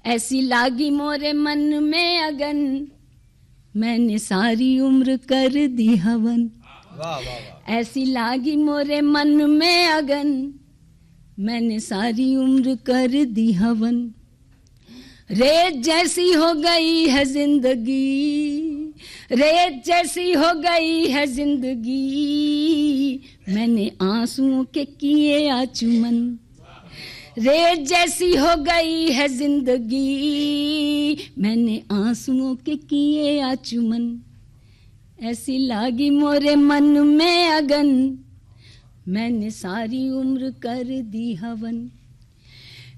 ऐसी लागी मोरे मन में अगन, मैंने सारी उम्र कर दी हवन। वाह वाह वाह। ऐसी लागी मोरे मन में अगन, मैंने सारी उम्र कर दी हवन। रेत जैसी हो गई है जिंदगी, रेत जैसी हो गई है जिंदगी, मैंने आंसुओं के किए आचुमन। रेत जैसी हो गई है जिंदगी, मैंने आंसुओं के किए आचुमन। ऐसी लागी मोरे मन में अगन, मैंने सारी उम्र कर दी हवन।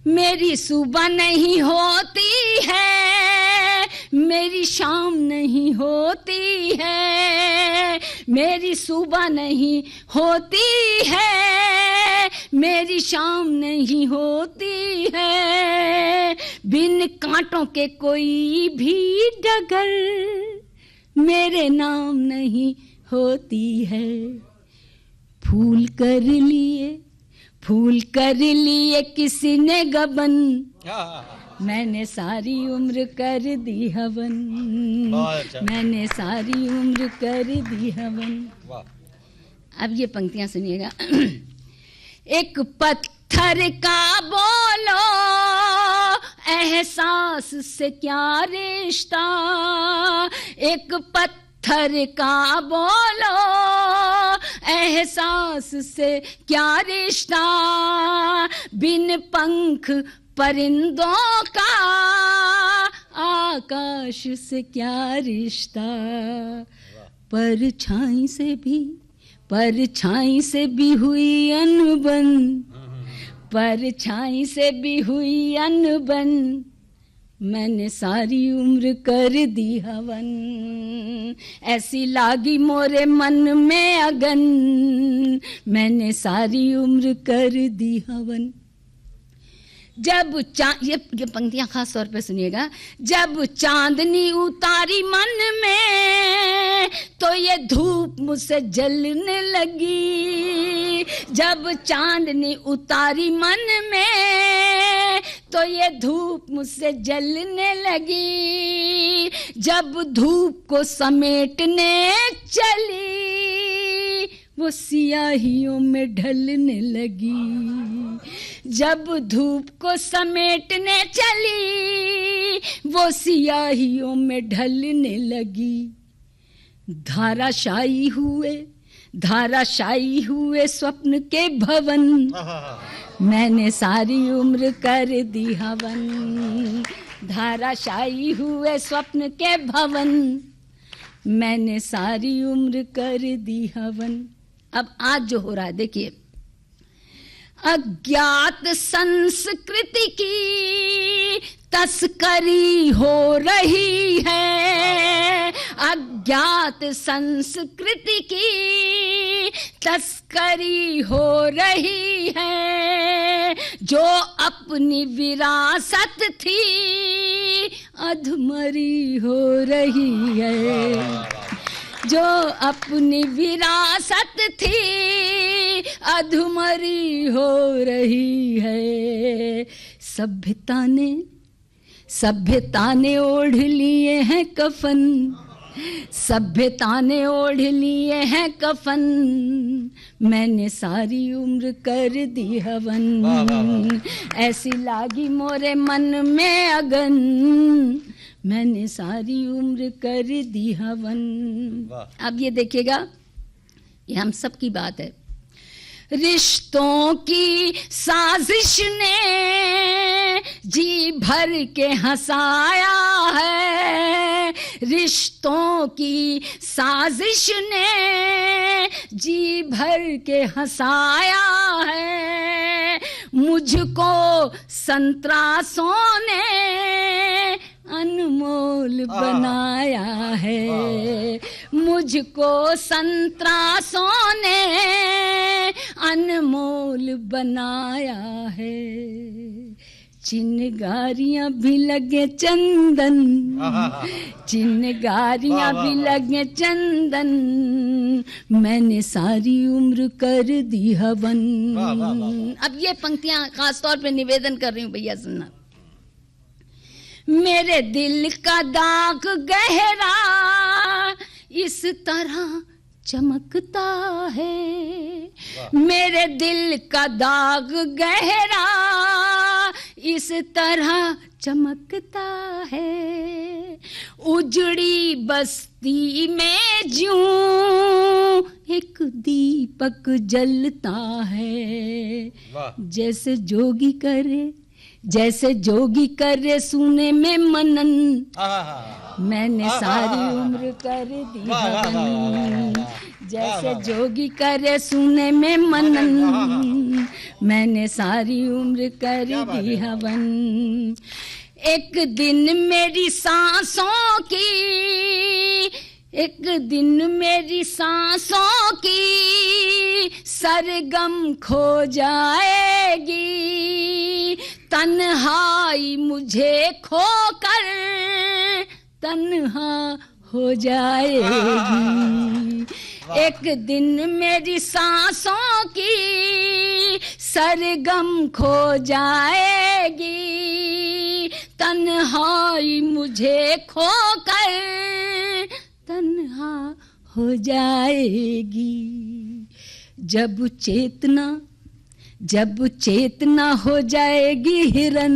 मेरी सुबह नहीं होती है, मेरी शाम नहीं होती है, मेरी सुबह नहीं होती है, मेरी शाम नहीं होती है। बिन कांटों के कोई भी डगर मेरे नाम नहीं होती है। फूल कर लिए, फूल कर लिए किसी ने गबन, मैंने सारी उम्र कर दी हवन। मैंने सारी उम्र कर दी हवन। अब ये पंक्तियां सुनिएगा। एक पत्थर का बोलो एहसास से क्या रिश्ता, एक पत्थर का बोलो एहसास से क्या रिश्ता, बिन पंख परिंदों का आकाश से क्या रिश्ता। परछाई से भी हुई अनबन, परछाई से भी हुई अनबन, मैंने सारी उम्र कर दी हवन। ऐसी लागी मोरे मन में अगन, मैंने सारी उम्र कर दी हवन। जब ये पंक्तियां खास तौर पे सुनिएगा। जब चांदनी उतारी मन में, तो ये धूप मुझसे जलने लगी। जब चांदनी उतारी मन में, तो ये धूप मुझसे जलने लगी। जब धूप को समेटने चली, वो सियाहियों में ढलने लगी। जब धूप को समेटने चली, वो सियाहियों में ढलने लगी। धाराशायी हुए स्वप्न के भवन, मैंने सारी उम्र कर दी हवन। धाराशायी हुए स्वप्न के भवन, मैंने सारी उम्र कर दी हवन। अब आज जो हो रहा है देखिए, अज्ञात संस्कृति की तस्करी हो रही है। अज्ञात संस्कृति की तस्करी हो रही है। जो अपनी विरासत थी अधमरी हो रही है। जो अपनी विरासत थी अधमरी हो रही है। सभ्यता ने ओढ़ लिए हैं कफन, सभ्यता ने ओढ़ लिए हैं कफन, मैंने सारी उम्र कर दी हवन। ऐसी लागी मोरे मन में अगन, मैंने सारी उम्र कर दी हवन। अब ये देखिएगा, ये हम सब की बात है। रिश्तों की साजिश ने जी भर के हंसाया है। रिश्तों की साजिश ने जी भर के हंसाया है। मुझको संतरासों ने अनमोल बनाया है। मुझको संतरासों ने अनमोल बनाया है। चिनगारियां भी लगे चंदन, चिनगारियां भी लगे चंदन, मैंने सारी उम्र कर दी हवन। अब ये पंक्तियां खास तौर पे निवेदन कर रही हूँ भैया, सुनना। मेरे दिल का दाग गहरा इस तरह चमकता है, मेरे दिल का दाग गहरा इस तरह चमकता है। उजड़ी बस्ती में ज्यों एक दीपक जलता है, जैसे जोगी करे सुने में मनन, मैंने सारी उम्र कर दी हवन। जैसे जोगी करे सुने में मनन, मैंने सारी उम्र कर दी हवन। एक दिन मेरी सांसों की सरगम खो जाएगी, तन्हाई मुझे खोकर तन्हा हो जाएगी। एक दिन मेरी सांसों की सरगम खो जाएगी, तन्हाई मुझे खोकर तन्हा हो जाएगी। जब चेतना हो जाएगी हिरन,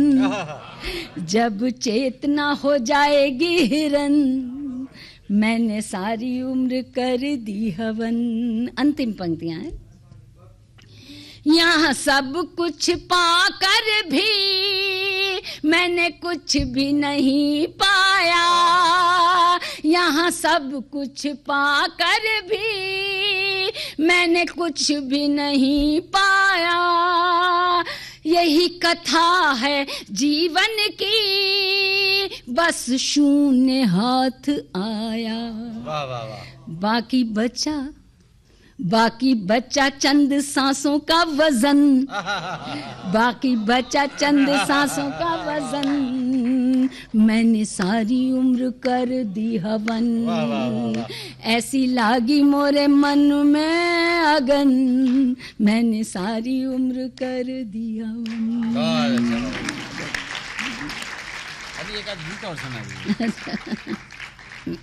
जब चेतना हो जाएगी हिरन, मैंने सारी उम्र कर दी हवन। अंतिम पंक्तियां हैं। यहाँ सब कुछ पाकर भी मैंने कुछ भी नहीं पाया, यहाँ सब कुछ पाकर भी मैंने कुछ भी नहीं पाया। यही कथा है जीवन की, बस शून्य हाथ आया। वाह वाह वाह। बाकी बचा चंद सांसों का वजन, बाकी बचा चंद सांसों का वजन, मैंने सारी उम्र कर दी हवन। ऐसी लागी मोरे मन में अगन, मैंने सारी उम्र कर दी हवन। अभी एक आध गीत और सुना दीजिए।